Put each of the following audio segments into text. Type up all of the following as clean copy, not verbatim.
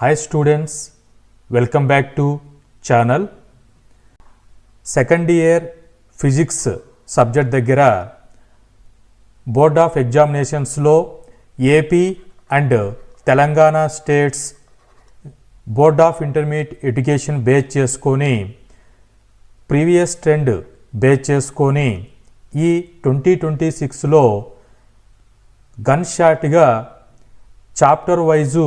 Hi students, welcome back to channel. Second year physics subject దగ్గర board of ఎగ్జామినేషన్స్లో AP and Telangana states board of intermediate education base చేసుకొని previous trend base చేసుకొని ఈ 2026లో gun షాట్గా chapter wise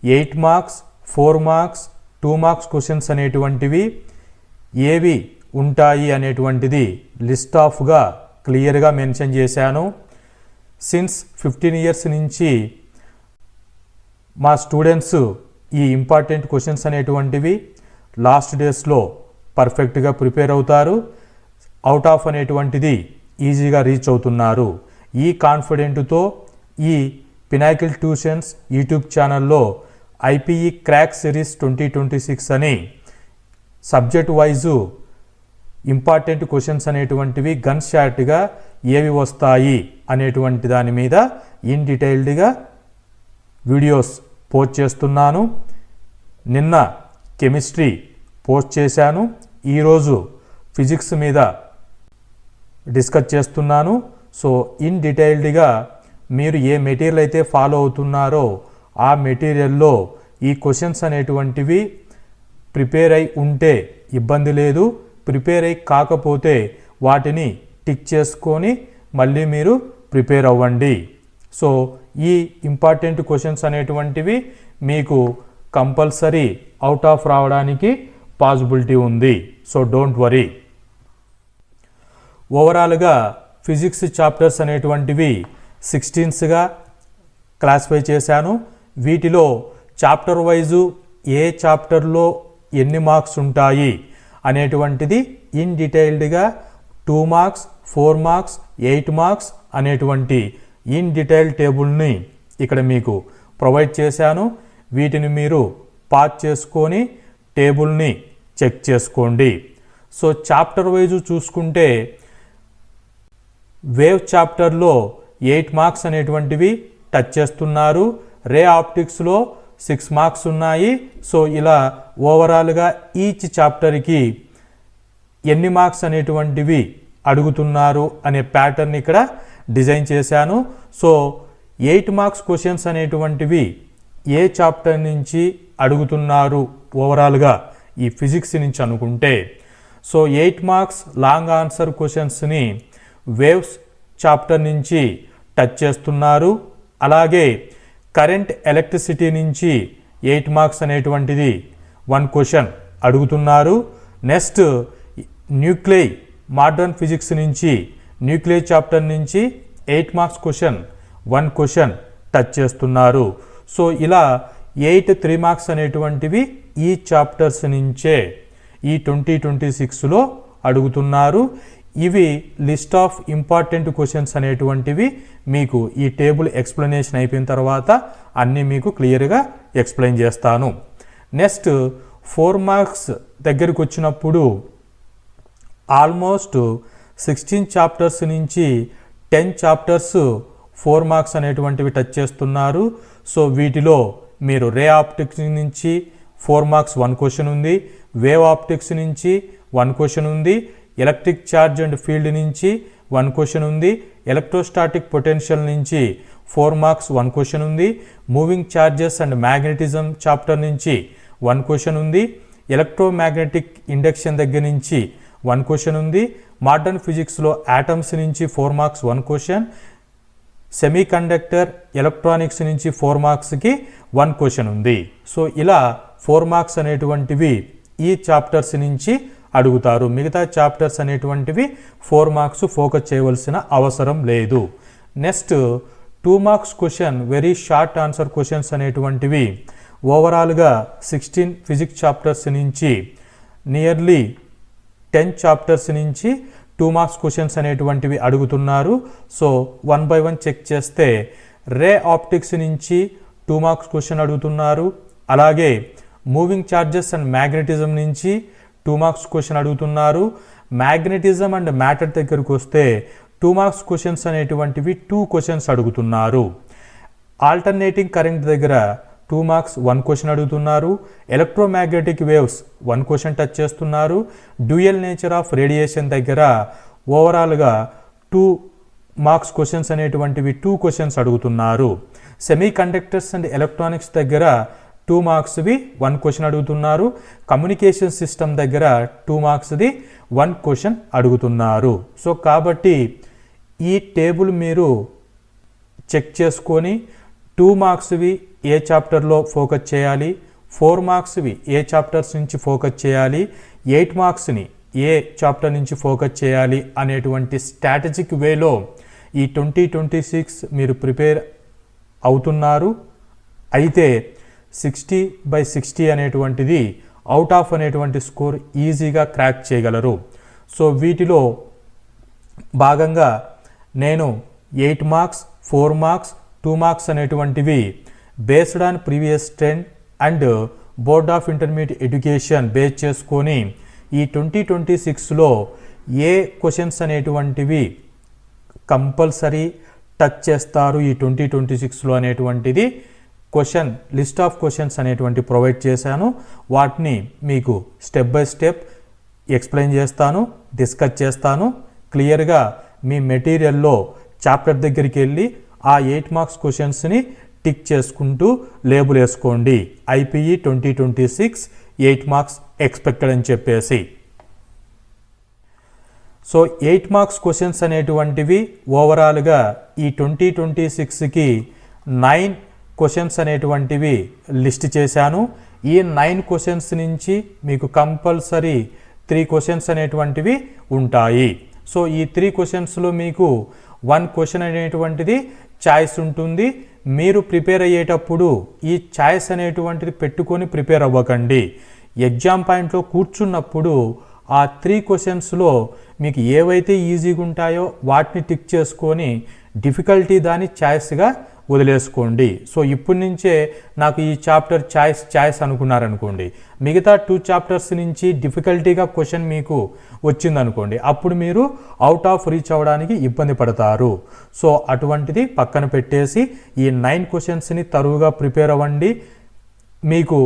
8 marks 4 marks 2 marks questions అనేటువంటివి ఏవి ఉంటాయి అనేటువంటిది లిస్ట్ ఆఫ్గా క్లియర్గా మెన్షన్ చేశాను. సిన్స్ 15 ఇయర్స్ నుంచి మా స్టూడెంట్స్ ఈ ఇంపార్టెంట్ క్వశ్చన్స్ అనేటువంటివి లాస్ట్ డేస్లో పర్ఫెక్ట్గా ప్రిపేర్ అవుతారు. అవుట్ ఆఫ్ అనేటువంటిది ఈజీగా రీచ్ అవుతున్నారు. ఈ కాన్ఫిడెంట్తో ఈ పినాకిల్ ట్యూషన్స్ యూట్యూబ్ ఛానల్లో ఐపీఈ క్రాక్ సిరీస్ 2026 అని సబ్జెక్ట్ వైజు ఇంపార్టెంట్ క్వశ్చన్స్ అనేటువంటివి గన్ షాట్గా ఏవి వస్తాయి అనేటువంటి దాని మీద ఇన్ డీటెయిల్డ్గా వీడియోస్ పోస్ట్ చేస్తున్నాను. నిన్న కెమిస్ట్రీ పోస్ట్ చేశాను, ఈరోజు ఫిజిక్స్ మీద డిస్కస్ చేస్తున్నాను. సో ఇన్ డీటెయిల్డ్గా మీరు ఏ మెటీరియల్ అయితే ఫాలో అవుతున్నారో ఆ మెటీరియల్లో ఈ క్వశ్చన్స్ అనేటువంటివి ప్రిపేర్ అయి ఉంటే ఇబ్బంది లేదు, ప్రిపేర్ అయి కాకపోతే వాటిని టిక్ చేసుకొని మళ్ళీ మీరు ప్రిపేర్ అవ్వండి. సో ఈ ఇంపార్టెంట్ క్వశ్చన్స్ అనేటువంటివి మీకు కంపల్సరీ అవుట్ ఆఫ్ రావడానికి పాసిబిలిటీ ఉంది. So don't worry. ఓవరాల్గా ఫిజిక్స్ చాప్టర్స్ అనేటువంటివి 16గా క్లాసిఫై చేశాను. వీటిలో చాప్టర్ వైజు ఏ చాప్టర్లో ఎన్ని మార్క్స్ ఉంటాయి అనేటువంటిది ఇన్ డీటెయిల్డ్గా 2 మార్క్స్ 4 మార్క్స్ 8 మార్క్స్ అనేటువంటి ఇన్ డీటెయిల్ టేబుల్ని ఇక్కడ మీకు ప్రొవైడ్ చేశాను. వీటిని మీరు పాస్ చేసుకొని టేబుల్ని చెక్ చేసుకోండి. సో చాప్టర్ వైజు చూసుకుంటే వేవ్ చాప్టర్లో 8 మార్క్స్ అనేటువంటివి టచ్ చేస్తున్నారు. రే ఆప్టిక్స్లో 6 మార్క్స్ ఉన్నాయి. సో ఇలా ఓవరాల్గా ఈచ్ చాప్టర్కి ఎన్ని మార్క్స్ అనేటువంటివి అడుగుతున్నారు అనే ప్యాటర్న్ ఇక్కడ డిజైన్ చేశాను. సో 8 మార్క్స్ క్వశ్చన్స్ అనేటువంటివి ఏ చాప్టర్ నుంచి అడుగుతున్నారు ఓవరాల్గా ఈ ఫిజిక్స్ నుంచి అనుకుంటే, సో 8 మార్క్స్ లాంగ్ ఆన్సర్ క్వశ్చన్స్ని వేవ్స్ చాప్టర్ నుంచి టచ్ చేస్తున్నారు. అలాగే కరెంట్ ఎలక్ట్రిసిటీ నుంచి 8 మార్క్స్ అనేటువంటిది 1 క్వశ్చన్ అడుగుతున్నారు. నెక్స్ట్ న్యూక్లియర్ మోడర్న్ ఫిజిక్స్ నుంచి న్యూక్లియర్ చాప్టర్ నుంచి 8 మార్క్స్ క్వశ్చన్ 1 క్వశ్చన్ టచ్ చేస్తున్నారు. సో ఇలా 8 3 మార్క్స్ అనేటువంటివి ఈ చాప్టర్స్ నుంచే ఈ 2026లో అడుగుతున్నారు. ఇవి లిస్ట్ ఆఫ్ ఇంపార్టెంట్ క్వశ్చన్స్ అనేటువంటివి మీకు ఈ టేబుల్ ఎక్స్ప్లెనేషన్ అయిపోయిన తర్వాత అన్నీ మీకు క్లియర్గా ఎక్స్ప్లెయిన్ చేస్తాను. నెక్స్ట్ 4 మార్క్స్ దగ్గరికి వచ్చినప్పుడు ఆల్మోస్ట్ 16 చాప్టర్స్ నుంచి 10 చాప్టర్స్ 4 మార్క్స్ అనేటువంటివి టచ్ చేస్తున్నారు. సో వీటిలో మీరు రే ఆప్టిక్స్ నుంచి 4 మార్క్స్ 1 క్వశ్చన్ ఉంది, వేవ్ ఆప్టిక్స్ నుంచి 1 క్వశ్చన్ ఉంది, ఎలక్ట్రిక్ ఛార్జ్ అండ్ ఫీల్డ్ నుంచి 1 క్వశ్చన్ ఉంది, ఎలక్ట్రోస్టాటిక్ పొటెన్షియల్ నుంచి 4 మార్క్స్ 1 క్వశ్చన్ ఉంది, moving charges and magnetism chapter నుంచి 1 క్వశ్చన్ ఉంది, ఎలక్ట్రోమాగ్నెటిక్ ఇండక్షన్ దగ్గర నుంచి 1 క్వశ్చన్ ఉంది, మోడర్న్ ఫిజిక్స్లో యాటమ్స్ నుంచి 4 marks 1 question, semi conductor electronics నుంచి 4 మార్క్స్కి 1 క్వశ్చన్ ఉంది. సో ఇలా 4 మార్క్స్ అనేటువంటివి ఈ చాప్టర్స్ నుంచి అడుగుతారు. మిగతా చాప్టర్స్ అనేటువంటివి 4 మార్క్స్ ఫోకస్ చేయవలసిన అవసరం లేదు. Next 2 marks question very short answer questions అనేటువంటివి ఓవరాల్గా 16 ఫిజిక్స్ చాప్టర్స్ నుంచి నియర్లీ 10 చాప్టర్స్ నుంచి 2 మార్క్స్ క్వశ్చన్స్ అనేటువంటివి అడుగుతున్నారు. సో 1 by 1 చెక్ చేస్తే రే ఆప్టిక్స్ నుంచి 2 మార్క్స్ క్వశ్చన్ అడుగుతున్నారు. అలాగే మూవింగ్ ఛార్జెస్ అండ్ మ్యాగ్నెటిజం నుంచి 2 మార్క్స్ క్వశ్చన్ అడుగుతున్నారు. మ్యాగ్నెటిజం అండ్ మ్యాటర్ దగ్గరకు వస్తే 2 మార్క్స్ క్వశ్చన్స్ అనేటువంటివి 2 క్వశ్చన్స్ అడుగుతున్నారు. ఆల్టర్నేటింగ్ కరెంట్ దగ్గర 2 మార్క్స్ 1 క్వశ్చన్ అడుగుతున్నారు. ఎలక్ట్రోమాగ్నెటిక్ వేవ్స్ 1 క్వశ్చన్ టచ్ చేస్తున్నారు. డ్యూయల్ నేచర్ ఆఫ్ రేడియేషన్ దగ్గర ఓవరాల్గా 2 మార్క్స్ క్వశ్చన్స్ అనేటువంటివి 2 క్వశ్చన్స్ అడుగుతున్నారు. సెమీ కండక్టర్స్ అండ్ ఎలక్ట్రానిక్స్ దగ్గర 2 మార్క్స్వి 1 క్వశ్చన్ అడుగుతున్నారు. కమ్యూనికేషన్ సిస్టమ్ దగ్గర 2 మార్క్స్ది 1 క్వశ్చన్ అడుగుతున్నారు. సో కాబట్టి ఈ టేబుల్ మీరు చెక్ చేసుకొని 2 మార్క్స్వి ఏ చాప్టర్లో ఫోకస్ చేయాలి, 4 మార్క్స్వి ఏ చాప్టర్స్ నుంచి ఫోకస్ చేయాలి, 8 మార్క్స్ని ఏ చాప్టర్ నుంచి ఫోకస్ చేయాలి అనేటువంటి స్ట్రాటజిక్ వేలో ఈ 2026 మీరు ప్రిపేర్ అవుతున్నారు. అయితే 60/60 అనేటువంటిది అవుట్ ఆఫ్ అనేటువంటి స్కోర్ ఈజీగా క్రాక్ చేయగలరు. సో వీటిలో భాగంగా నేను 8 మార్క్స్, 4 మార్క్స్, 2 మార్క్స్ అనేటువంటివి based on previous trend and board of intermediate education base చేసుకొని ఈ 2026లో ఏ క్వశ్చన్స్ అనేటువంటివి కంపల్సరీ టచ్ చేస్తారు ఈ 2026లో అనేటువంటిది క్వశ్చన్ లిస్ట్ ఆఫ్ క్వశ్చన్స్ అనేటువంటి ప్రొవైడ్ చేశాను. వాటిని మీకు స్టెప్ బై స్టెప్ ఎక్స్ప్లెయిన్ చేస్తాను, డిస్కస్ చేస్తాను. క్లియర్గా మీ మెటీరియల్లో చాప్టర్ దగ్గరికి వెళ్ళి ఆ 8 మార్క్స్ క్వశ్చన్స్ని టిక్ చేసుకుంటూ లేబుల్ వేసుకోండి. IPE 2026 8 మార్క్స్ ఎక్స్పెక్టెడ్ అని చెప్పేసి. సో 8 మార్క్స్ క్వశ్చన్స్ అనేటువంటివి ఓవరాల్గా ఈ 2026కి 9 క్వశ్చన్స్ అనేటువంటివి లిస్ట్ చేశాను. ఈ 9 క్వశ్చన్స్ నుంచి మీకు కంపల్సరీ 3 క్వశ్చన్స్ అనేటువంటివి ఉంటాయి. సో ఈ 3 క్వశ్చన్స్లో మీకు 1 క్వశ్చన్ అనేటువంటిది చాయిస్ ఉంటుంది. మీరు ప్రిపేర్ అయ్యేటప్పుడు ఈ చాయిస్ అనేటువంటిది పెట్టుకొని ప్రిపేర్ అవ్వకండి. ఎగ్జామ్ పాయింట్లో కూర్చున్నప్పుడు ఆ 3 క్వశ్చన్స్లో మీకు ఏవైతే ఈజీగా ఉంటాయో వాటిని టిక్ చేసుకొని డిఫికల్టీ దాన్ని చాయిస్గా వదిలేసుకోండి. సో ఇప్పటి నుంచే నాకు ఈ చాప్టర్ చాయిస్ అనుకున్నారనుకోండి, మిగతా 2 చాప్టర్స్ నుంచి డిఫికల్టీగా క్వశ్చన్ మీకు వచ్చిందనుకోండి, అప్పుడు మీరు అవుట్ ఆఫ్ రీచ్ అవ్వడానికి ఇబ్బంది పడతారు. సో అటువంటిది పక్కన పెట్టేసి ఈ 9 క్వశ్చన్స్ని తరువుగా ప్రిపేర్ అవ్వండి. మీకు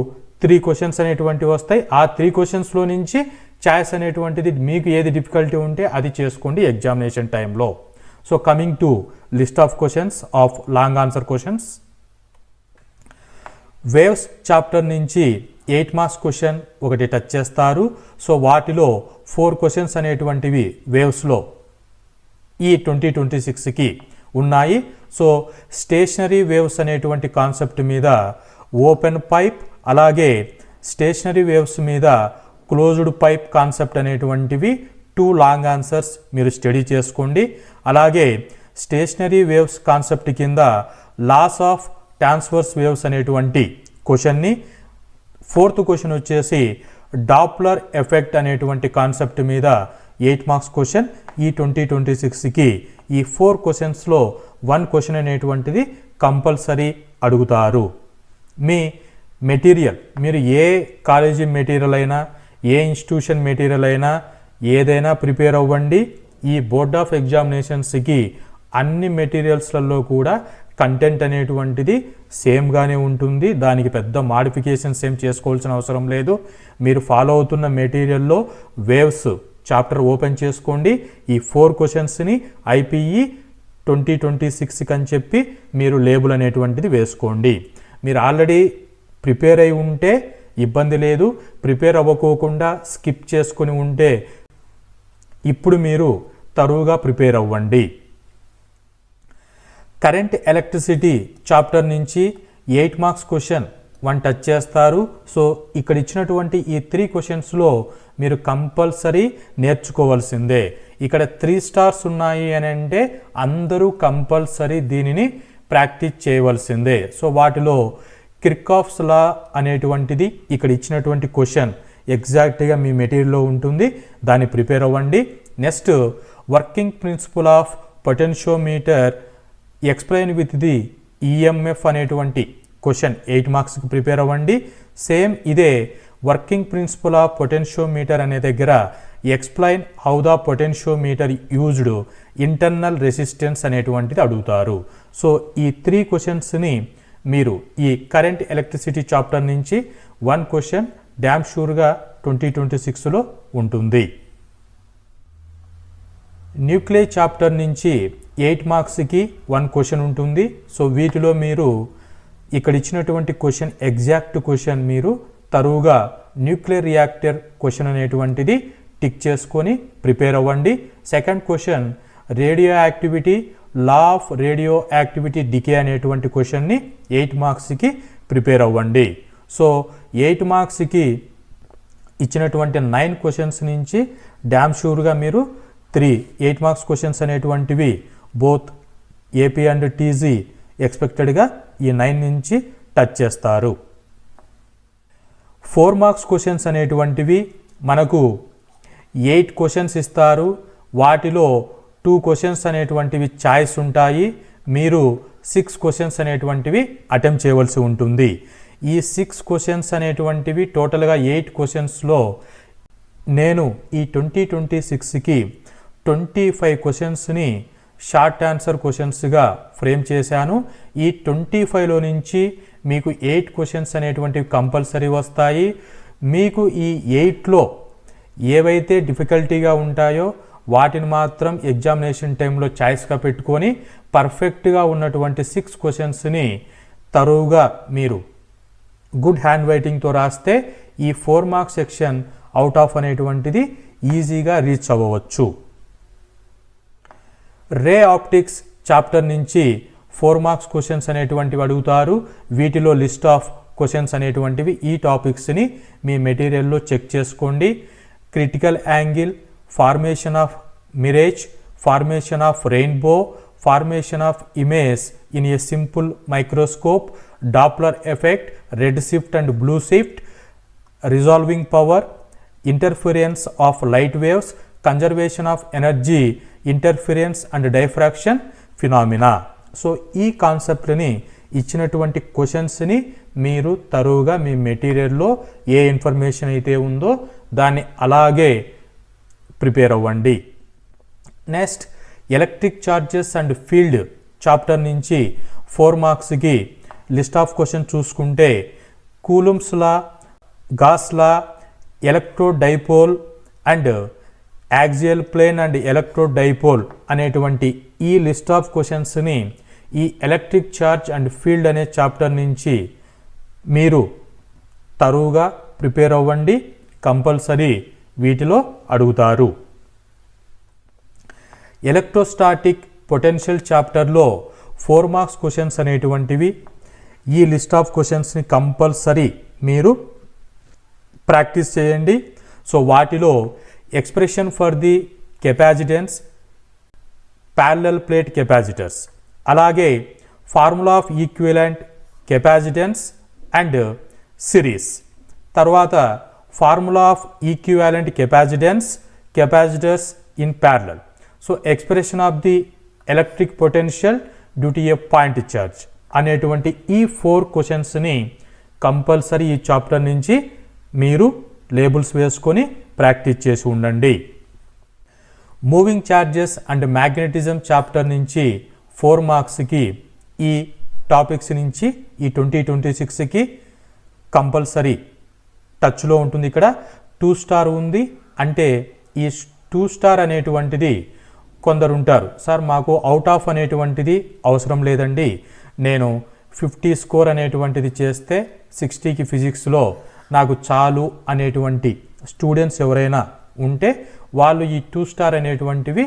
3 క్వశ్చన్స్ అనేటువంటివి వస్తాయి. ఆ 3 క్వశ్చన్స్లో నుంచి చాయిస్ అనేటువంటిది మీకు ఏది డిఫికల్టీ ఉంటే అది చేసుకోండి ఎగ్జామినేషన్ టైంలో. So coming to list of questions of long answer questions. Waves chapter నుంచి 8 మార్క్స్ క్వశ్చన్ ఒకటి టచ్ చేస్తారు. సో వాటిలో 4 క్వశ్చన్స్ అనేటువంటివి వేవ్స్లో ఈ 2026కి ఉన్నాయి. సో స్టేషనరీ వేవ్స్ అనేటువంటి కాన్సెప్ట్ మీద ఓపెన్ పైప్, అలాగే స్టేషనరీ వేవ్స్ మీద క్లోజ్డ్ పైప్ కాన్సెప్ట్ అనేటువంటివి 2 లాంగ్ ఆన్సర్స్ మీరు స్టడీ చేసుకోండి. అలాగే స్టేషనరీ వేవ్స్ కాన్సెప్ట్ కింద లాస్ ఆఫ్ ట్రాన్స్వర్స్ వేవ్స్ అనేటువంటి క్వశ్చన్ని, 4th క్వశ్చన్ వచ్చేసి డాప్లర్ ఎఫెక్ట్ అనేటువంటి కాన్సెప్ట్ మీద 8 మార్క్స్ క్వశ్చన్ ఈ 2026కి ఈ 4 క్వశ్చన్స్లో 1 క్వశ్చన్ అనేటువంటిది కంపల్సరీ అడుగుతారు. మీ మెటీరియల్ మీరు ఏ కాలేజీ మెటీరియల్ అయినా, ఏ ఇన్స్టిట్యూషన్ మెటీరియల్ అయినా ఏదైనా ప్రిపేర్ అవ్వండి. ఈ బోర్డ్ ఆఫ్ ఎగ్జామినేషన్స్కి అన్ని మెటీరియల్స్లలో కూడా కంటెంట్ అనేటువంటిది సేమ్గానే ఉంటుంది. దానికి పెద్ద మాడిఫికేషన్స్ ఏం చేసుకోవాల్సిన అవసరం లేదు. మీరు ఫాలో అవుతున్న మెటీరియల్లో వేవ్స్ చాప్టర్ ఓపెన్ చేసుకోండి. ఈ 4 క్వశ్చన్స్ని IPE 2026 అని చెప్పి మీరు లేబుల్ అనేటువంటిది వేసుకోండి. మీరు ఆల్రెడీ ప్రిపేర్ అయి ఉంటే ఇబ్బంది లేదు. ప్రిపేర్ అవ్వకోకుండా స్కిప్ చేసుకుని ఉంటే ఇప్పుడు మీరు తరువుగా ప్రిపేర్ అవ్వండి. కరెంట్ ఎలక్ట్రిసిటీ చాప్టర్ నుంచి 8 మార్క్స్ క్వశ్చన్ 1 టచ్ చేస్తారు. సో ఇక్కడ ఇచ్చినటువంటి ఈ 3 క్వశ్చన్స్లో మీరు కంపల్సరీ నేర్చుకోవాల్సిందే. ఇక్కడ 3 స్టార్స్ ఉన్నాయి అని అంటే అందరూ కంపల్సరీ దీనిని ప్రాక్టీస్ చేయవలసిందే. సో వాటిలో కిర్కాఫ్స్ లా అనేటువంటిది ఇక్కడ ఇచ్చినటువంటి క్వశ్చన్ ఎగ్జాక్ట్గా మీ మెటీరియల్లో ఉంటుంది, దాన్ని ప్రిపేర్ అవ్వండి. Next working principle of potentiometer explain with the EMF అనేటువంటి క్వశ్చన్ 8 మార్క్స్కి ప్రిపేర్ అవ్వండి. సేమ్ ఇదే వర్కింగ్ ప్రిన్సిపల్ ఆఫ్ పొటెన్షియోమీటర్ అనే దగ్గర explain how the potentiometer used internal resistance అనేటువంటిది అడుగుతారు. సో ఈ 3 క్వశ్చన్స్ని మీరు ఈ కరెంట్ ఎలక్ట్రిసిటీ చాప్టర్ నుంచి 1 క్వశ్చన్ డ్యామ్ షూర్గా 2026లో ఉంటుంది. న్యూక్లియర్ చాప్టర్ నుంచి 8 మార్క్స్కి 1 క్వశ్చన్ ఉంటుంది. సో వీటిలో మీరు ఇక్కడ ఇచ్చినటువంటి క్వశ్చన్ ఎగ్జాక్ట్ క్వశ్చన్ మీరు తరువుగా న్యూక్లియర్ రియాక్టర్ క్వశ్చన్ అనేటువంటిది టిక్ చేసుకొని ప్రిపేర్ అవ్వండి. Second question radioactivity, law of radioactivity decay అనేటువంటి క్వశ్చన్ని 8 మార్క్స్కి ప్రిపేర్ అవ్వండి. సో 8 మార్క్స్కి ఇచ్చినటువంటి 9 క్వశ్చన్స్ నుంచి డ్యామ్ షూర్గా మీరు 8 మార్క్స్ క్వశ్చన్స్ అనేటువంటివి బోత్ ఏపీ అండ్ టీజీ ఎక్స్పెక్టెడ్గా ఈ 9 నుంచి టచ్ చేస్తారు. 4 మార్క్స్ క్వశ్చన్స్ అనేటువంటివి మనకు 8 క్వశ్చన్స్ ఇస్తారు. వాటిలో 2 క్వశ్చన్స్ అనేటువంటివి ఛాయిస్ ఉంటాయి. మీరు 6 క్వశ్చన్స్ అనేటువంటివి అటెంప్ట్ చేయవలసి ఉంటుంది. ఈ 6 క్వశ్చన్స్ అనేటువంటివి టోటల్గా 8 క్వశ్చన్స్లో నేను ఈ 2026కి 25 క్వశ్చన్స్ని షార్ట్ ఆన్సర్ క్వశ్చన్స్గా ఫ్రేమ్ చేశాను. ఈ 25లో నుంచి మీకు 8 క్వశ్చన్స్ అనేటువంటివి కంపల్సరీ వస్తాయి. మీకు ఈ 8లో ఏవైతే డిఫికల్టీగా ఉంటాయో వాటిని మాత్రం ఎగ్జామినేషన్ టైంలో చాయిస్గా పెట్టుకొని పర్ఫెక్ట్గా ఉన్నటువంటి 6 క్వశ్చన్స్ని తరువుగా మీరు గుడ్ హ్యాండ్ రైటింగ్తో రాస్తే ఈ 4 మార్క్స్ సెక్షన్ అవుట్ ఆఫ్ అనేటువంటిది ఈజీగా రీచ్ అవ్వవచ్చు. రే ఆప్టిక్స్ చాప్టర్ నుంచి 4 మార్క్స్ క్వశ్చన్స్ అనేటువంటివి అడుగుతారు. వీటిలో లిస్ట్ ఆఫ్ క్వశ్చన్స్ అనేటువంటివి ఈ టాపిక్స్ని మీ మెటీరియల్లో చెక్ చేసుకోండి. Critical angle, formation of Mirage, formation of rainbow, formation of image in a simple microscope, Doppler effect, red shift and blue shift, resolving power, interference of light waves, conservation of energy, interference and diffraction phenomena. So ఈ కాన్సెప్ట్ని ఇచ్చినటువంటి క్వశ్చన్స్ని మీరు తరువుగా మీ మెటీరియల్లో ఏ information అయితే ఉందో దాన్ని అలాగే prepare అవ్వండి. Next electric charges and field chapter నుంచి 4 మార్క్స్కి లిస్ట్ ఆఫ్ క్వశ్చన్ చూసుకుంటే Coulomb's law, Gauss law, electric dipole and axial plane and electric dipole అనేటువంటి ఈ లిస్ట్ ఆఫ్ క్వశ్చన్స్ని ఈ ఎలక్ట్రిక్ ఛార్జ్ అండ్ ఫీల్డ్ అనే చాప్టర్ నుంచి మీరు తరువుగా ప్రిపేర్ అవ్వండి. కంపల్సరీ వీటిలో అడుగుతారు. ఎలక్ట్రోస్టాటిక్ పొటెన్షియల్ చాప్టర్లో 4 మార్క్స్ క్వశ్చన్స్ అనేటువంటివి ఈ లిస్ట్ ఆఫ్ క్వశ్చన్స్ని కంపల్సరీ మీరు ప్రాక్టీస్ చేయండి. సో వాటిలో expression for the capacitance, parallel plate capacitors, అలాగే formula of equivalent capacitance and series, తర్వాత formula of equivalent capacitance, capacitors in parallel, so expression of the electric potential due to a point charge అనేటువంటి ఈ 4 క్వశ్చన్స్ని compulsory ఈ chapter నుంచి మీరు labels వేసుకొని practice చేసి ఉండండి. Moving charges and magnetism chapter నుంచి 4 మార్క్స్కి ఈ టాపిక్స్ నుంచి ఈ 2026కి కంపల్సరీ టచ్లో ఉంటుంది. ఇక్కడ 2 స్టార్ ఉంది. అంటే ఈ 2 స్టార్ అనేటువంటిది కొందరు ఉంటారు, సార్ మాకు అవుట్ ఆఫ్ అనేటువంటిది అవసరం లేదండి, నేను 50 స్కోర్ అనేటువంటిది చేస్తే 60కి ఫిజిక్స్లో నాకు చాలు అనేటువంటి స్టూడెంట్స్ ఎవరైనా ఉంటే వాళ్ళు ఈ 2 స్టార్ అనేటువంటివి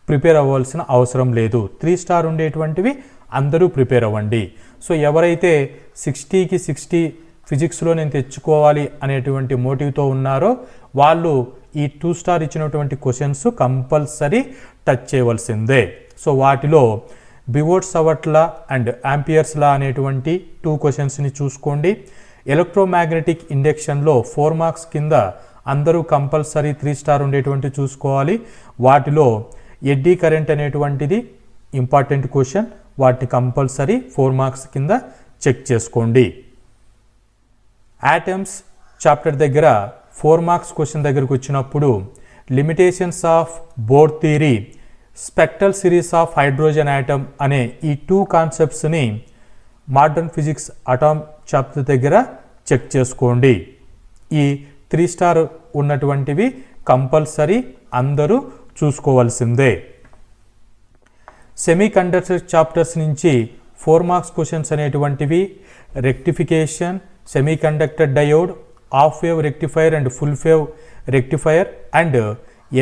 ప్రిపేర్ అవ్వాల్సిన అవసరం లేదు. 3 స్టార్ ఉండేటువంటివి అందరూ ప్రిపేర్ అవ్వండి. సో ఎవరైతే 60కి 60 ఫిజిక్స్లో నేను తెచ్చుకోవాలి అనేటువంటి మోటివ్తో ఉన్నారో వాళ్ళు ఈ 2 స్టార్ ఇచ్చినటువంటి క్వశ్చన్స్ కంపల్సరీ టచ్ చేయవలసిందే. సో వాటిలో బివోట్ సవర్ట్ లా అండ్ ఆంపియర్స్ లా అనేటువంటి 2 క్వశ్చన్స్ని చూసుకోండి. ఎలక్ట్రోమాగ్నెటిక్ ఇండక్షన్లో 4 మార్క్స్ కింద అందరూ కంపల్సరీ 3 స్టార్ ఉండేటువంటి చూసుకోవాలి. వాటిలో ఎడ్డీ కరెంట్ అనేటువంటిది ఇంపార్టెంట్ క్వశ్చన్, వాటిని కంపల్సరీ 4 మార్క్స్ కింద చెక్ చేసుకోండి. యాటమ్స్ చాప్టర్ దగ్గర 4 మార్క్స్ క్వశ్చన్ దగ్గరకు వచ్చినప్పుడు limitations of bore theory, spectral series of hydrogen atom అనే ఈ 2 కాన్సెప్ట్స్ని మోడర్న్ ఫిజిక్స్ అటామ్ చాప్టర్ దగ్గర చెక్ చేసుకోండి. ఈ 3 స్టార్ ఉన్నటువంటివి కంపల్సరీ అందరూ చూసుకోవాల్సిందే. సెమీ కండక్టర్ చాప్టర్స్ నుంచి 4 మార్క్స్ క్వశ్చన్స్ అనేటువంటివి rectification, semi conductor diode, half wave rectifier and full wave rectifier and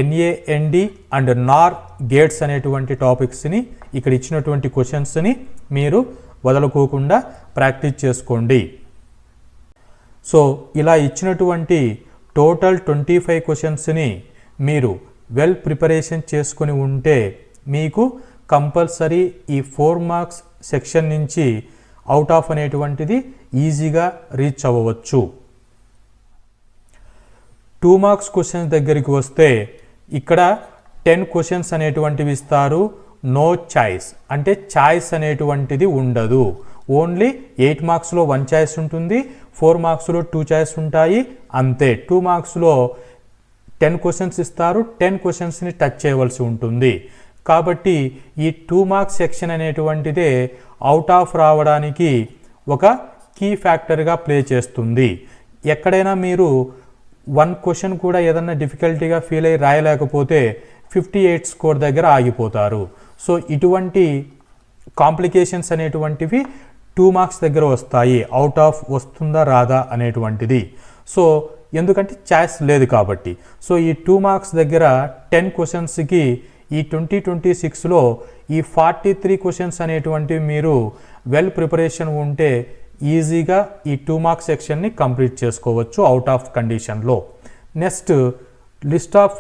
NAND and Nar gates అనేటువంటి టాపిక్స్ని ఇక్కడ ఇచ్చినటువంటి క్వశ్చన్స్ని మీరు వదలుకోకుండా ప్రాక్టీస్ చేసుకోండి. సో ఇలా ఇచ్చినటువంటి టోటల్ 25 క్వశ్చన్స్ని మీరు వెల్ ప్రిపరేషన్ చేసుకొని ఉంటే మీకు కంపల్సరీ ఈ 4 మార్క్స్ సెక్షన్ నుంచి అవుట్ ఆఫ్ అనేటువంటిది ఈజీగా రీచ్ అవ్వవచ్చు. 2 మార్క్స్ క్వశ్చన్స్ దగ్గరికి వస్తే ఇక్కడ 10 క్వశ్చన్స్ అనేటువంటివి ఇస్తారు. నో చాయిస్ అంటే చాయిస్ అనేటువంటిది ఉండదు. ఓన్లీ 8 మార్క్స్లో 1 చాయిస్ ఉంటుంది, 4 మార్క్స్లో 2 చాయిస్ ఉంటాయి అంతే. 2 మార్క్స్లో 10 క్వశ్చన్స్ ఇస్తారు, 10 క్వశ్చన్స్ని టచ్ చేయవలసి ఉంటుంది. కాబట్టి ఈ 2 మార్క్స్ సెక్షన్ అనేటువంటిదే అవుట్ ఆఫ్ రావడానికి ఒక కీ ఫ్యాక్టర్గా ప్లే చేస్తుంది. ఎక్కడైనా మీరు 1 క్వశ్చన్ కూడా ఏదన్నా డిఫికల్టీగా ఫీల్ అయ్యి రాయలేకపోతే 58 స్కోర్ దగ్గర ఆగిపోతారు. సో ఇటువంటి కాంప్లికేషన్స్ అనేటువంటివి 2 మార్క్స్ దగ్గర వస్తాయి. అవుట్ ఆఫ్ వస్తుందా రాదా అనేటువంటిది. సో ఎందుకంటే ఛాయిస్ లేదు కాబట్టి. సో ఈ 2 మార్క్స్ దగ్గర 10 క్వశ్చన్స్కి ఈ 2026లో ఈ 43 క్వశ్చన్స్ అనేటువంటివి మీరు వెల్ ప్రిపరేషన్ ఉంటే ఈజీగా ఈ 2 మార్క్స్ సెక్షన్ని కంప్లీట్ చేసుకోవచ్చు అవుట్ ఆఫ్ కండిషన్లో. Next list of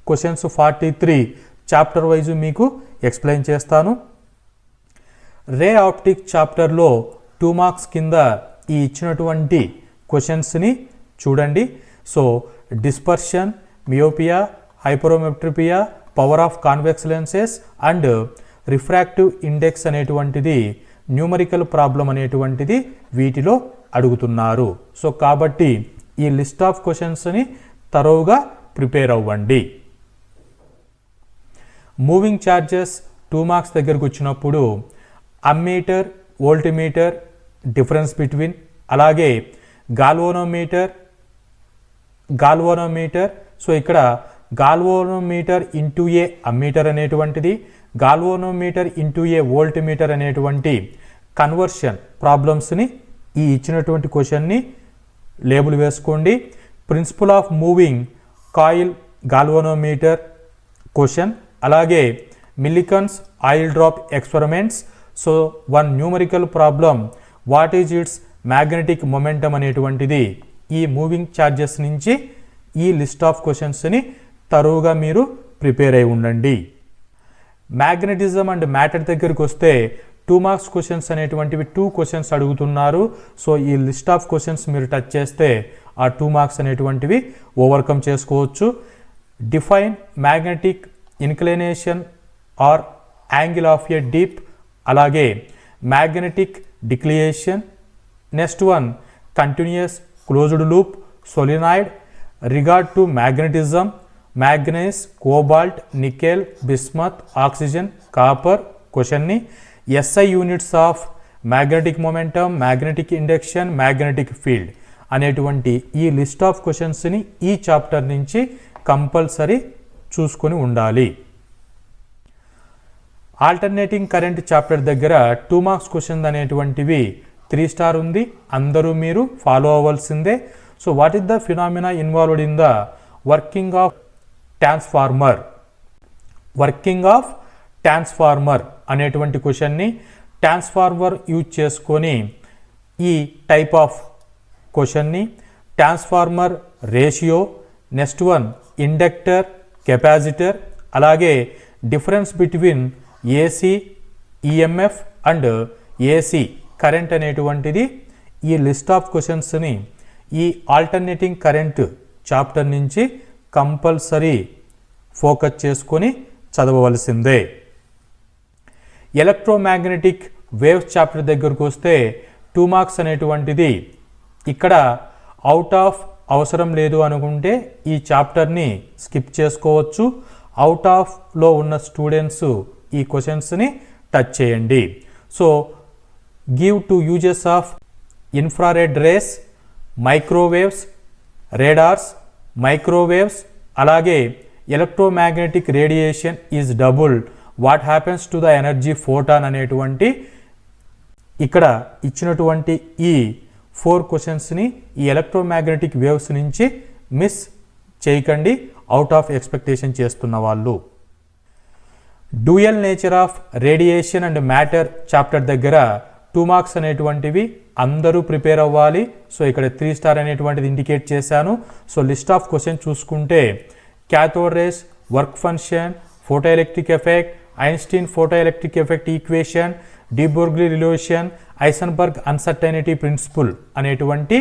questions 43 chapter wise మీకు ఎక్స్ప్లెయిన్ చేస్తాను. రే ఆప్టిక్ చాప్టర్లో 2 మార్క్స్ కింద ఈ ఇచ్చినటువంటి క్వశ్చన్స్ని చూడండి. So dispersion, myopia, hypermetropia, power of convex lenses and refractive index అనేటువంటిది న్యూమరికల్ ప్రాబ్లం అనేటువంటిది వీటిలో అడుగుతున్నారు. సో కాబట్టి ఈ లిస్ట్ ఆఫ్ క్వశ్చన్స్ని తరోగా ప్రిపేర్ అవ్వండి. మూవింగ్ ఛార్జెస్ 2 మార్క్స్ దగ్గరకు వచ్చినప్పుడు అమ్మీటర్, వోల్టిమీటర్, డిఫరెన్స్ బిట్వీన్, అలాగే గాల్వోనోమీటర్. సో ఇక్కడ గాల్వోనోమీటర్ ఇంటూ ఏ అమ్మీటర్ అనేటువంటిది, గాల్వోనోమీటర్ ఇంటూ ఏ వోల్టిమీటర్ అనేటువంటి కన్వర్షన్ ప్రాబ్లమ్స్ని ఈ ఇచ్చినటువంటి క్వశ్చన్ని లేబుల్ వేసుకోండి. Principle of moving coil galvanometer question, అలాగే Millikan's oil drop experiments. So 1 numerical problem what is its magnetic momentum అనేటువంటిది ఈ మూవింగ్ ఛార్జెస్ నుంచి ఈ లిస్ట్ ఆఫ్ క్వశ్చన్స్ని తరువుగా మీరు ప్రిపేర్ అయి ఉండండి. మ్యాగ్నెటిజం అండ్ మ్యాటర్ దగ్గరికి వస్తే 2 మార్క్స్ క్వశ్చన్స్ అనేటువంటివి 2 క్వశ్చన్స్ అడుగుతున్నారు. సో ఈ లిస్ట్ ఆఫ్ క్వశ్చన్స్ మీరు టచ్ చేస్తే ఆ 2 మార్క్స్ అనేటువంటివి ఓవర్కమ్ చేసుకోవచ్చు. Define magnetic inclination or angle of a dip, అలాగే magnetic declination. Next 1 continuous closed loop solenoid, regard to magnetism, manganese, cobalt, nickel, bismuth, oxygen, copper క్వశ్చన్ని. SI units of magnetic momentum, magnetic induction, magnetic field అనేటువంటి ఈ list of క్వశ్చన్స్ని ఈ chapter నుంచి compulsory చూసుకొని ఉండాలి. Alternating current chapter దగ్గర 2 marks question అనేటువంటివి 3 స్టార్ ఉంది, అందరూ మీరు ఫాలో అవ్వాల్సిందే. So what is the phenomena involved in the working of transformer అనేటువంటి క్వశ్చన్ని ట్రాన్స్ఫార్మర్ యూజ్ చేసుకొని ఈ టైప్ ఆఫ్ క్వశ్చన్ని, transformer ratio, next 1 inductor, capacitor, అలాగే difference between AC EMF and AC current అనేటువంటిది ఈ లిస్ట్ ఆఫ్ క్వశ్చన్స్ని ఈ ఆల్టర్నేటింగ్ కరెంట్ చాప్టర్ నుంచి కంపల్సరీ ఫోకస్ చేసుకొని చదవవలసిందే. ఎలక్ట్రోమాగ్నెటిక్ వేవ్స్ చాప్టర్ దగ్గరకు వస్తే 2 మార్క్స్ అనేటువంటిది ఇక్కడ అవుట్ ఆఫ్ అవసరం లేదు అనుకుంటే ఈ చాప్టర్ని స్కిప్ చేసుకోవచ్చు. అవుట్ ఆఫ్లో ఉన్న స్టూడెంట్స్ ఈ క్వశ్చన్స్ని టచ్ చేయండి. So give two uses of infrared rays, microwaves, radars, microwaves, అలాగే electromagnetic radiation is double, what happens to the energy photon అనేటువంటి ఇక్కడ ఇచ్చినటువంటి ఈ 4 క్వశ్చన్స్ని ఈ ఎలక్ట్రోమాగ్నెటిక్ వేవ్స్ నుంచి మిస్ చేయకండి అవుట్ ఆఫ్ ఎక్స్పెక్టేషన్ చేస్తున్న వాళ్ళు. Dual nature of radiation and matter chapter దగ్గర 2 మార్క్స్ అనేటువంటివి అందరూ ప్రిపేర్ అవ్వాలి. సో ఇక్కడ 3 స్టార్ అనేటువంటిది ఇండికేట్ చేశాను. సో లిస్ట్ ఆఫ్ క్వశ్చన్ చూసుకుంటే cathode rays, work function, photo electric effect, Einstein photo electric effect equation, de Broglie relation, Heisenberg uncertainty principle అనేటువంటి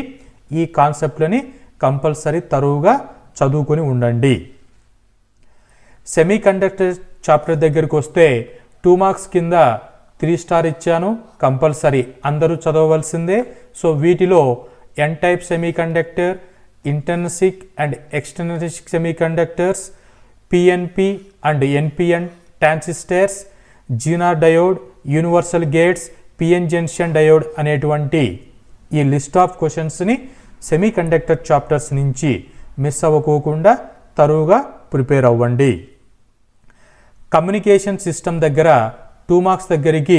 ఈ కాన్సెప్ట్లని కంపల్సరీ తరువుగా చదువుకొని ఉండండి. సెమీ కండక్టర్ చాప్టర్ దగ్గరికి వస్తే 2 మార్క్స్ కింద 3 స్టార్ ఇచ్చాను, కంపల్సరీ అందరూ చదవవలసిందే. సో వీటిలో N type semiconductor, intrinsic and extrinsic semiconductor, PNP and NPN transistors, zener diode, universal gates, PN junction diode అనేటువంటి ఈ లిస్ట్ ఆఫ్ క్వశ్చన్స్ని సెమీ కండక్టర్ చాప్టర్స్ నుంచి మిస్ అవ్వకోకుండా తరువుగా ప్రిపేర్ అవ్వండి. కమ్యూనికేషన్ సిస్టమ్ దగ్గర 2 మార్క్స్ దగ్గరికి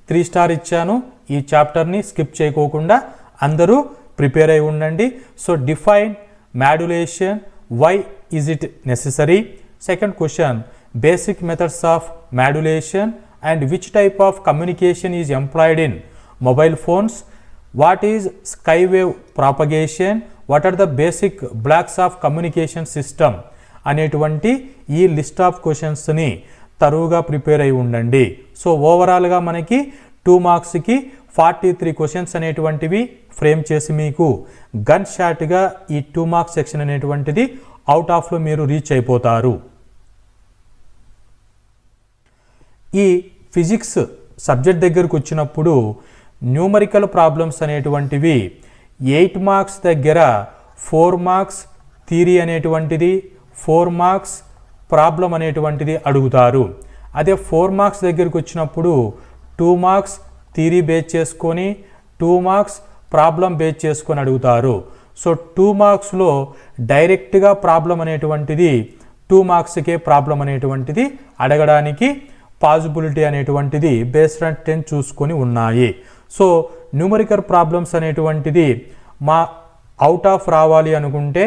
3 స్టార్ ఇచ్చాను. ఈ చాప్టర్ని స్కిప్ చేయకోకుండా అందరూ ప్రిపేర్ అయి ఉండండి. So define modulation, why is it necessary. Second question, basic methods of modulation and which type of communication is employed in mobile phones, what is skywave propagation, what are the basic blocks of communication system అనేటువంటి ఈ list of క్వశ్చన్స్ని తరువుగా prepare అయి ఉండండి. So ఓవరాల్గా మనకి 2 మార్క్స్కి 43 questions అనేటువంటివి frame చేసి మీకు గన్ షాట్గా ఈ 2 మార్క్స్ సెక్షన్ అనేటువంటిది అవుట్ ఆఫ్లో మీరు రీచ్ అయిపోతారు. ఈ ఫిజిక్స్ సబ్జెక్ట్ దగ్గరకు వచ్చినప్పుడు న్యూమరికల్ ప్రాబ్లమ్స్ అనేటువంటివి 8 మార్క్స్ దగ్గర 4 మార్క్స్ థియరీ అనేటువంటిది, 4 మార్క్స్ ప్రాబ్లం అనేటువంటిది అడుగుతారు. అదే 4 మార్క్స్ దగ్గరకు వచ్చినప్పుడు 2 మార్క్స్ థియరీ బేస్ చేసుకొని, 2 మార్క్స్ ప్రాబ్లం బేస్ చేసుకొని అడుగుతారు. సో 2 మార్క్స్లో డైరెక్ట్గా ప్రాబ్లం అనేటువంటిది 2 మార్క్స్కే ప్రాబ్లం అనేటువంటిది అడగడానికి పాసిబిలిటీ అనేటువంటిది బేస్డ్ ఆన్ 10 చూసుకొని ఉన్నాయి. సో న్యూమరికల్ ప్రాబ్లమ్స్ అనేటువంటిది మా అవుట్ ఆఫ్ రావాలి అనుకుంటే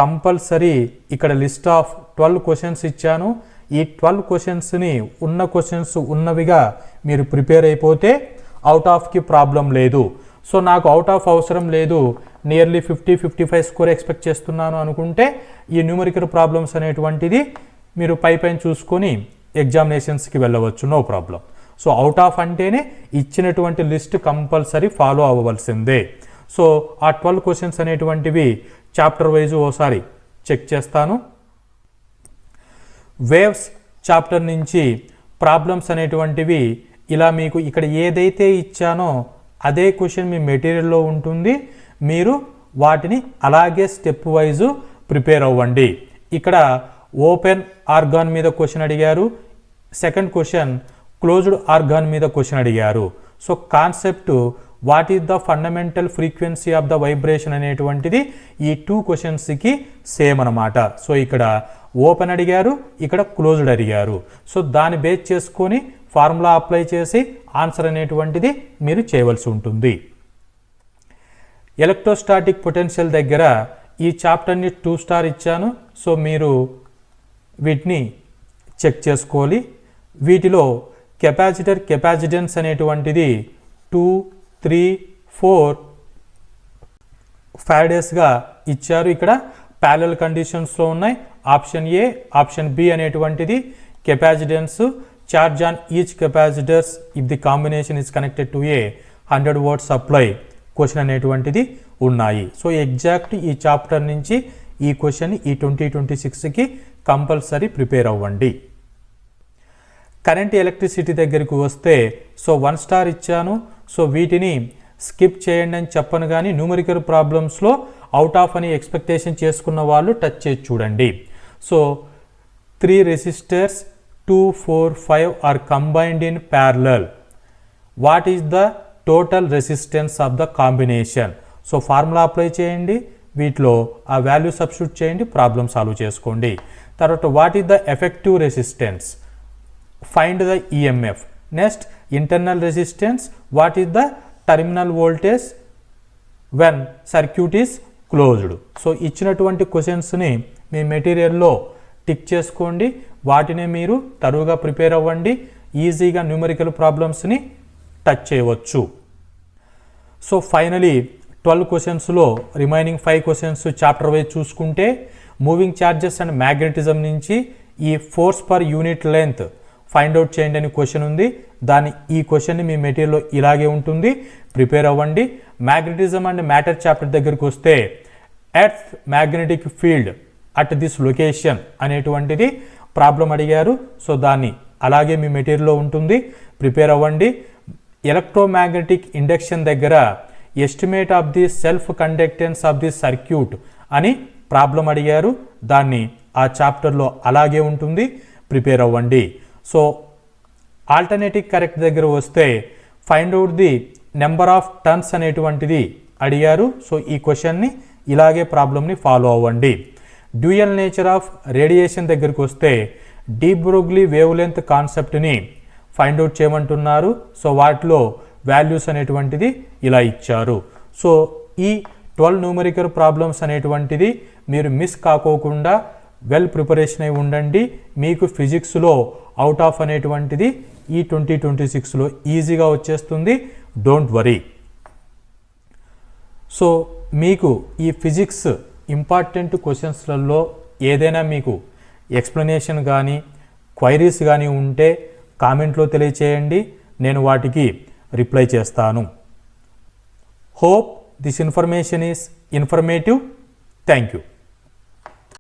కంపల్సరీ ఇక్కడ లిస్ట్ ఆఫ్ 12 క్వశ్చన్స్ ఇచ్చాను. ఈ 12 క్వశ్చన్స్ని ఉన్న క్వశ్చన్స్ ఉన్నవిగా మీరు ప్రిపేర్ అయిపోతే అవుట్ ఆఫ్కి ప్రాబ్లం లేదు. సో నాకు అవుట్ ఆఫ్ అవసరం లేదు, నియర్లీ 50-55 స్కోర్ ఎక్స్పెక్ట్ చేస్తున్నాను అనుకుంటే ఈ న్యూమరికల్ ప్రాబ్లమ్స్ అనేటువంటిది మీరు పైన చూసుకొని ఎగ్జామినేషన్స్కి వెళ్ళవచ్చు, no problem. So out of అంటేనే ఇచ్చినటువంటి లిస్ట్ కంపల్సరీ ఫాలో అవ్వవలసిందే. సో ఆ 12 క్వశ్చన్స్ అనేటువంటివి చాప్టర్ వైజ్ ఓసారి చెక్ చేస్తాను. వేవ్స్ చాప్టర్ నుంచి ప్రాబ్లమ్స్ అనేటువంటివి ఇలా మీకు ఇక్కడ ఏదైతే ఇచ్చానో అదే క్వశ్చన్ మీ మెటీరియల్లో ఉంటుంది, మీరు వాటిని అలాగే స్టెప్ వైజు ప్రిపేర్ అవ్వండి. ఇక్కడ ఓపెన్ ఆర్గాన్ మీద క్వశ్చన్ అడిగారు, సెకండ్ క్వశ్చన్ క్లోజ్డ్ ఆర్గాన్ మీద క్వశ్చన్ అడిగారు. So concept what is the fundamental frequency of the vibration అనేటువంటిది ఈ 2 క్వశ్చన్స్కి సేమ్ అనమాట. సో ఇక్కడ ఓపెన్ అడిగారు, ఇక్కడ క్లోజ్డ్ అడిగారు. సో దాన్ని బేస్ చేసుకొని ఫార్ములా అప్లై చేసి ఆన్సర్ అనేటువంటిది మీరు చేయవలసి ఉంటుంది. ఎలక్ట్రోస్టాటిక్ పొటెన్షియల్ దగ్గర ఈ చాప్టర్ని 2 స్టార్ ఇచ్చాను. సో మీరు వీటిని చెక్ చేసుకోవాలి. వీటిలో కెపాసిటర్ కెపాసిటెన్స్ అనేటువంటిది 2, 3, 4 ఫారడేస్గా ఇచ్చారు. ఇక్కడ ప్యారలల్ కండిషన్స్లో ఉన్నాయి. ఆప్షన్ ఏ, ఆప్షన్ బి అనేటువంటిది capacitance charge on each capacitors if the combination is connected to A 100 what supply question అనేటువంటిది ఉన్నాయి. సో ఎగ్జాక్ట్ ఈ చాప్టర్ నుంచి ఈ క్వశ్చన్ ఈ 2026కి కంపల్సరీ ప్రిపేర్ అవ్వండి. కరెంట్ ఎలక్ట్రిసిటీ దగ్గరికి వస్తే సో 1 స్టార్ ఇచ్చాను. సో వీటిని స్కిప్ చేయండి అని చెప్పను, కానీ న్యూమరికల్ ప్రాబ్లమ్స్లో అవుట్ ఆఫ్ అని ఎక్స్పెక్టేషన్ చేసుకున్న వాళ్ళు టచ్ చేసి చూడండి. So 3 resistors 2, 4, 5 are combined in parallel. What is the total resistance of the combination. So formula apply చేయండి, వీటిలో ఆ వాల్యూ సబ్స్టిట్యూట్ చేయండి, ప్రాబ్లమ్ సాల్వ్ చేసుకోండి. తర్వాత what is the effective resistance, find the EMF. Next internal resistance, what is the terminal voltage when circuit is closed. So ఇచ్చినటువంటి క్వశ్చన్స్ని మీ మెటీరియల్లో tick చేసుకోండి, వాటిని మీరు తరువుగా ప్రిపేర్ అవ్వండి, ఈజీగా న్యూమరికల్ ప్రాబ్లమ్స్ని టచ్ చేయవచ్చు. సో ఫైనలీ 12 క్వశ్చన్స్లో రిమైనింగ్ 5 క్వశ్చన్స్ చాప్టర్ వైజ్ చూసుకుంటే, మూవింగ్ ఛార్జెస్ అండ్ మ్యాగ్నెటిజం నుంచి ఈ force per unit length find out చేయండి అని క్వశ్చన్ ఉంది. ఈ క్వశ్చన్ని మీ మెటీరియల్లో ఇలాగే ఉంటుంది, ప్రిపేర్ అవ్వండి. మ్యాగ్నెటిజం అండ్ మ్యాటర్ చాప్టర్ దగ్గరికి వస్తే earth magnetic field at this location అనేటువంటిది ప్రాబ్లం అడిగారు. సో దాన్ని అలాగే మీ మెటీరియల్లో ఉంటుంది, ప్రిపేర్ అవ్వండి. ఎలక్ట్రోమాగ్నెటిక్ ఇండక్షన్ దగ్గర estimate of the self conductance of the circuit అని ప్రాబ్లం అడిగారు, దాన్ని ఆ చాప్టర్లో అలాగే ఉంటుంది, ప్రిపేర్ అవ్వండి. సో ఆల్టర్నేటివ్ కరెక్ట్ దగ్గర వస్తే find out the number of turns అనేటువంటిది అడిగారు. సో ఈ క్వశ్చన్ని ఇలాగే ప్రాబ్లమ్ని ఫాలో అవ్వండి. డ్యూయల్ నేచర్ ఆఫ్ రేడియేషన్ దగ్గరికి వస్తే డి బ్రోగ్లీ వేవ్ లెంత్ కాన్సెప్ట్ని ఫైండ్ అవుట్ చేయమంటున్నారు. సో వాటిలో వాల్యూస్ అనేటువంటిది ఇలా ఇచ్చారు. సో ఈ 12 న్యూమరికల్ ప్రాబ్లమ్స్ అనేటువంటిది మీరు మిస్ కాకోకుండా వెల్ ప్రిపరేషన్ అయి ఉండండి. మీకు ఫిజిక్స్లో అవుట్ ఆఫ్ అనేటువంటిది ఈ 2026లో ఈజీగా వచ్చేస్తుంది, డోంట్ వరీ. సో మీకు ఈ ఫిజిక్స్ ఇంపార్టెంట్ క్వశ్చన్స్లలో ఏదైనా మీకు ఎక్స్ప్లెనేషన్ కానీ క్వైరీస్ కానీ ఉంటే కామెంట్లో తెలియచేయండి, నేను వాటికి రిప్లై చేస్తాను. Hope this information is informative. Thank you.